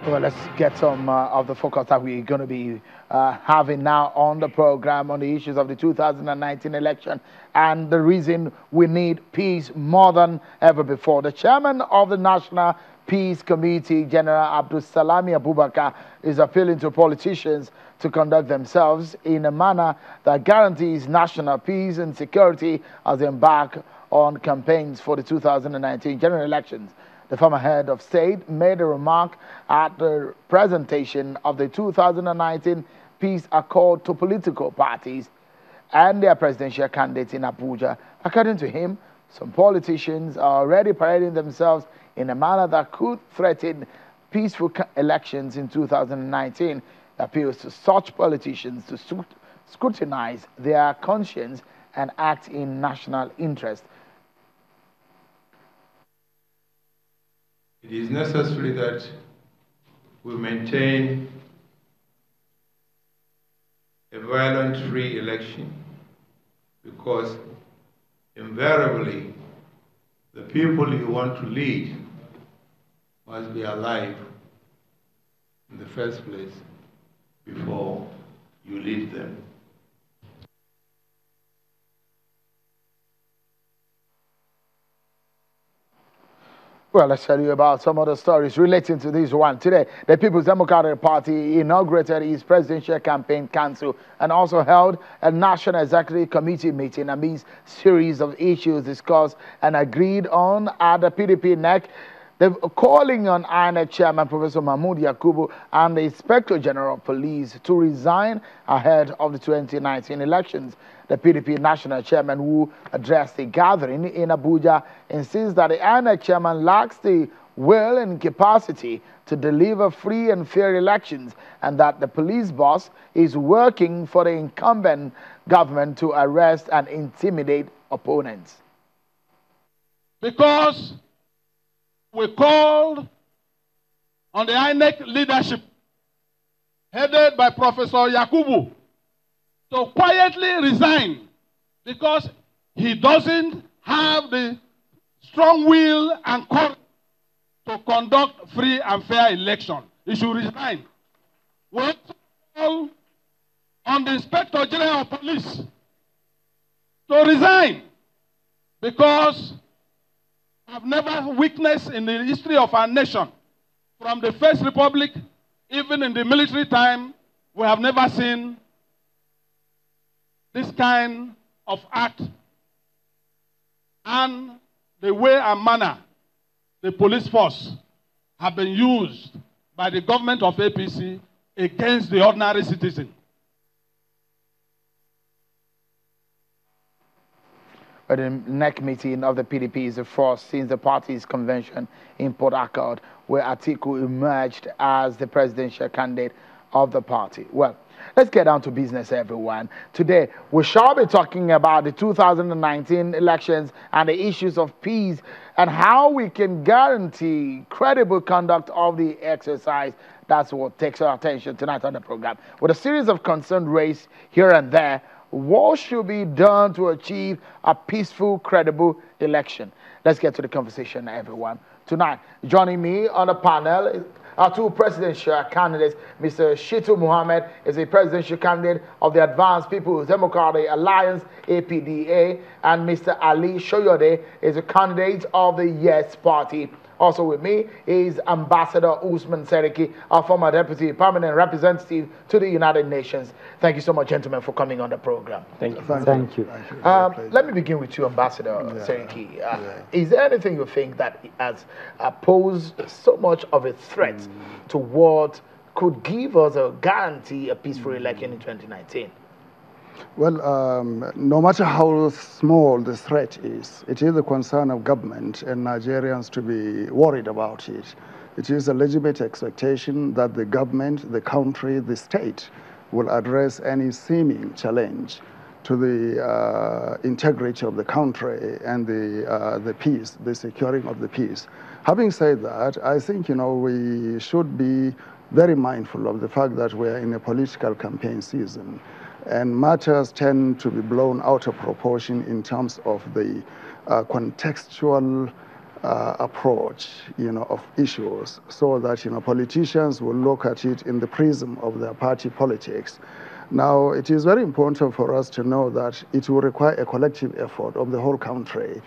Well, let's get some of the focus that we're going to be having now on the program on the issues of the 2019 election and the reason we need peace more than ever before. The chairman of the National Peace Committee, General Abdul Salami Abubakar, is appealing to politicians to conduct themselves in a manner that guarantees national peace and security as they embark on campaigns for the 2019 general elections. The former head of state made a remark at the presentation of the 2019 Peace Accord to political parties and their presidential candidates in Abuja. According to him, some politicians are already parading themselves in a manner that could threaten peaceful elections in 2019. He appeals to such politicians to scrutinize their conscience and act in national interest. It is necessary that we maintain a violent-free election because invariably the people you want to lead must be alive in the first place before you lead them. Well, let's tell you about some other stories relating to this one. Today, the People's Democratic Party inaugurated its presidential campaign council and also held a National Executive Committee meeting amidst series of issues discussed and agreed on at the PDP NEC. They're calling on INEC Chairman Professor Mahmoud Yakubu and the Inspector General of Police to resign ahead of the 2019 elections. The PDP National Chairman, who addressed the gathering in Abuja, insists that the INEC Chairman lacks the will and capacity to deliver free and fair elections and that the police boss is working for the incumbent government to arrest and intimidate opponents. Because we called on the INEC leadership, headed by Professor Yakubu, to quietly resign because he doesn't have the strong will and courage to conduct free and fair election. He should resign. We also call on the Inspector General of Police to resign because I've never witnessed in the history of our nation, from the First Republic, even in the military time, we have never seen this kind of act and the way and manner the police force have been used by the government of APC against the ordinary citizen. But the NEC meeting of the PDP is the first since the party's convention in Port Harcourt, where Atiku emerged as the presidential candidate of the party. Well, let's get down to business, everyone. Today, we shall be talking about the 2019 elections and the issues of peace and how we can guarantee credible conduct of the exercise. That's what takes our attention tonight on the program. With a series of concerns raised here and there, what should be done to achieve a peaceful, credible election? Let's get to the conversation, everyone. Tonight, joining me on the panel are two presidential candidates. Mr. Shitu Muhammad is a presidential candidate of the Advanced People's Democratic Alliance, APDA, and Mr. Ali Shoyode is a candidate of the Yes Party. Also with me is Ambassador Usman Seriki, our former Deputy Permanent Representative to the United Nations. Thank you so much, gentlemen, for coming on the program. Thank you. Thank you. Let me begin with you, Ambassador Seriki. Is there anything you think that has posed so much of a threat to what could give us a guarantee a peaceful election in 2019? Well, no matter how small the threat is, it is the concern of government and Nigerians to be worried about it. It is a legitimate expectation that the government, the country, the state will address any seeming challenge to the integrity of the country and the peace, the securing of the peace. Having said that, I think, we should be very mindful of the fact that we are in a political campaign season. And matters tend to be blown out of proportion in terms of the contextual approach, of issues, so that, politicians will look at it in the prism of their party politics. Now, it is very important for us to know that it will require a collective effort of the whole country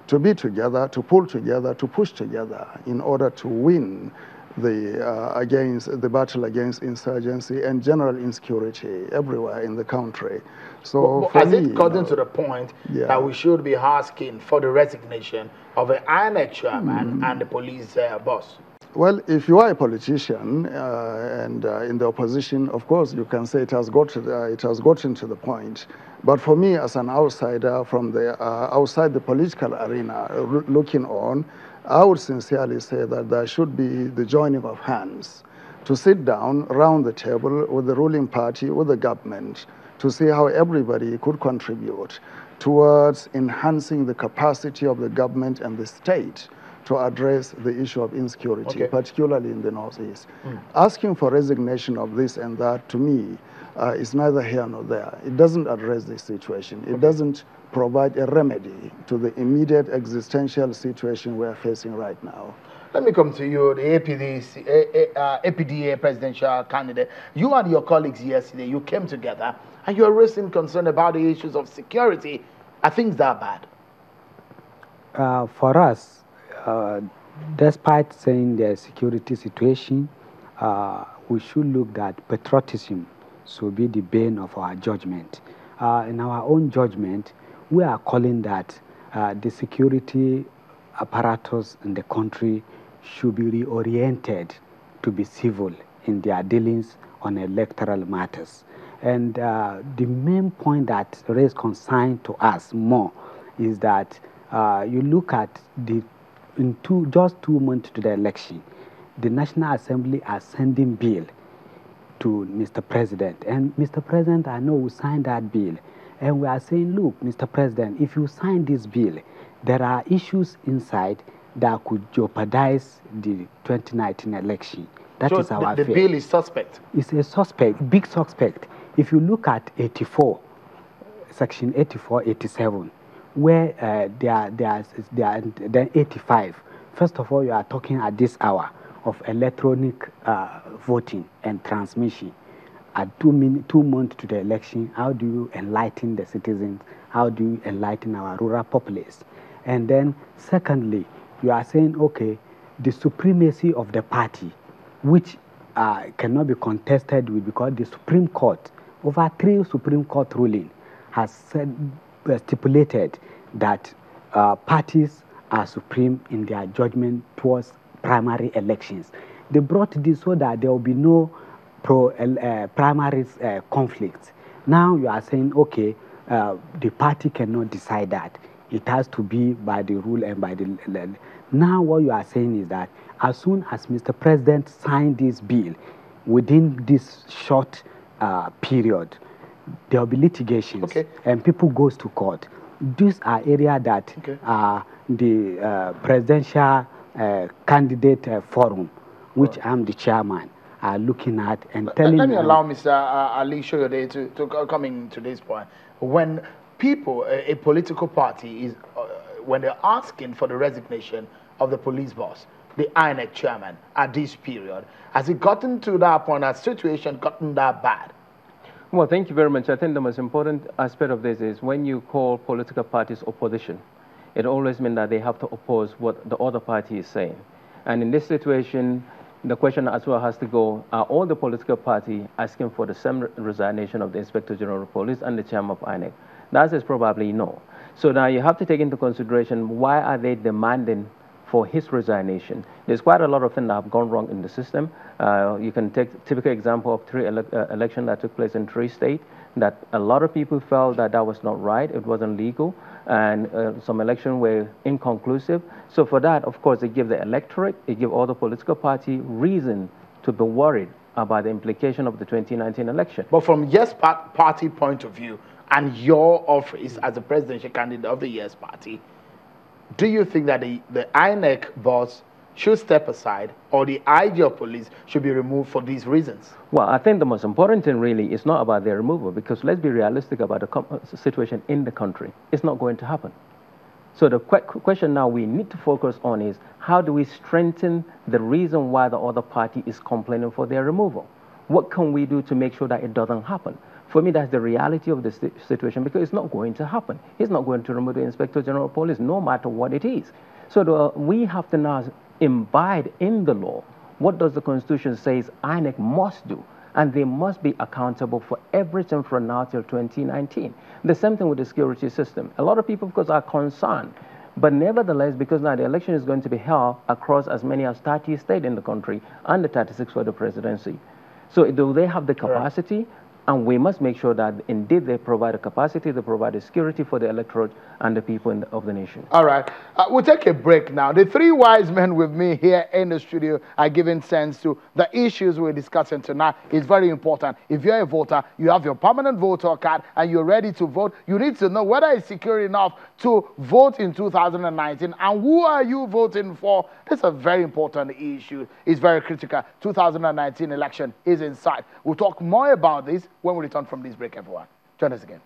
to be together, to pull together, to push together in order to win the battle against insurgency and general insecurity everywhere in the country. So has it gotten to the point that we should be asking for the resignation of an INEC chairman and the police boss? Well, if you are a politician and in the opposition, of course, you can say it has gotten to the point. But for me, as an outsider from the outside the political arena, looking on, I would sincerely say that there should be the joining of hands to sit down around the table with the ruling party, with the government, to see how everybody could contribute towards enhancing the capacity of the government and the state to address the issue of insecurity, particularly in the Northeast. Asking for resignation of this and that, to me, is neither here nor there. It doesn't address this situation. It doesn't provide a remedy to the immediate existential situation we are facing right now. Let me come to you, the APDA presidential candidate. You and your colleagues yesterday, you came together and you are raising concern about the issues of security. Are things that bad? For us, despite saying the security situation, we should look at patriotism should be the bane of our judgment. In our own judgment, we are calling that the security apparatus in the country should be reoriented to be civil in their dealings on electoral matters. And the main point that raised concern to us more is that you look at just 2 months to the election, the National Assembly are sending bill to Mr. President. And Mr. President, I know we signed that bill. And we are saying, look, Mr. President, if you sign this bill, there are issues inside that could jeopardize the 2019 election. That is our fear. The bill is suspect. It's a suspect, big suspect. If you look at 84, section 84, 87, where then 85, first of all, you are talking at this hour of electronic voting and transmission. At 2 months to the election, how do you enlighten the citizens? How do you enlighten our rural populace? And then, secondly, you are saying, okay, the supremacy of the party, which cannot be contested with, because the Supreme Court, over 3 Supreme Court rulings, has stipulated that parties are supreme in their judgment towards primary elections. They brought this so that there will be no primaries conflicts. Now you are saying, okay, the party cannot decide that. It has to be by the rule and by the... Now what you are saying is that as soon as Mr. President signed this bill, within this short period, there will be litigations and people goes to court. These are areas that the presidential candidate forum, which I'm the chairman, are looking at and telling... Let me allow Mr. Ali Shoyode to come in to this point. When people, a political party, is when they're asking for the resignation of the police boss, the INEC chairman, at this period, has it gotten to that point, that situation gotten that bad? Well, thank you very much. I think the most important aspect of this is when you call political parties opposition, it always means that they have to oppose what the other party is saying. And in this situation, the question as well has to go, are all the political parties asking for the same resignation of the Inspector General of Police and the chairman of INEC? The answer is probably no. So now you have to take into consideration, why are they demanding for his resignation? There's quite a lot of things that have gone wrong in the system. You can take typical example of 3 elections that took place in 3 states, that a lot of people felt that that was not right, it wasn't legal, and some elections were inconclusive. So for that, of course, it gives the electorate, it gives all the political party reason to be worried about the implication of the 2019 election. But from Yes Party point of view, and your office as the presidential candidate of the Yes Party, do you think that the INEC boss should step aside, or the IG of police should be removed for these reasons? Well, I think the most important thing really is not about their removal, because let's be realistic about the situation in the country. It's not going to happen. So the question now we need to focus on is how do we strengthen the reason why the other party is complaining for their removal? What can we do to make sure that it doesn't happen? For me, that's the reality of the situation, because it's not going to happen. He's not going to remove the Inspector General of Police, no matter what it is. So we have to now imbibe in the law what does the Constitution say INEC must do, and they must be accountable for everything from now till 2019. The same thing with the security system. A lot of people, of course, are concerned, but nevertheless, because now the election is going to be held across as many as 30 states in the country and the 36 for the presidency. So do they have the capacity? And we must make sure that indeed they provide a capacity, they provide a security for the electorate and the people of the nation. All right. We'll take a break now. The three wise men with me here in the studio are giving sense to the issues we're discussing tonight. It's very important. If you're a voter, you have your permanent voter card and you're ready to vote, you need to know whether it's secure enough to vote in 2019 and who are you voting for. That's a very important issue. It's very critical. 2019 election is in sight. We'll talk more about this when we return from this break, everyone. Join us again.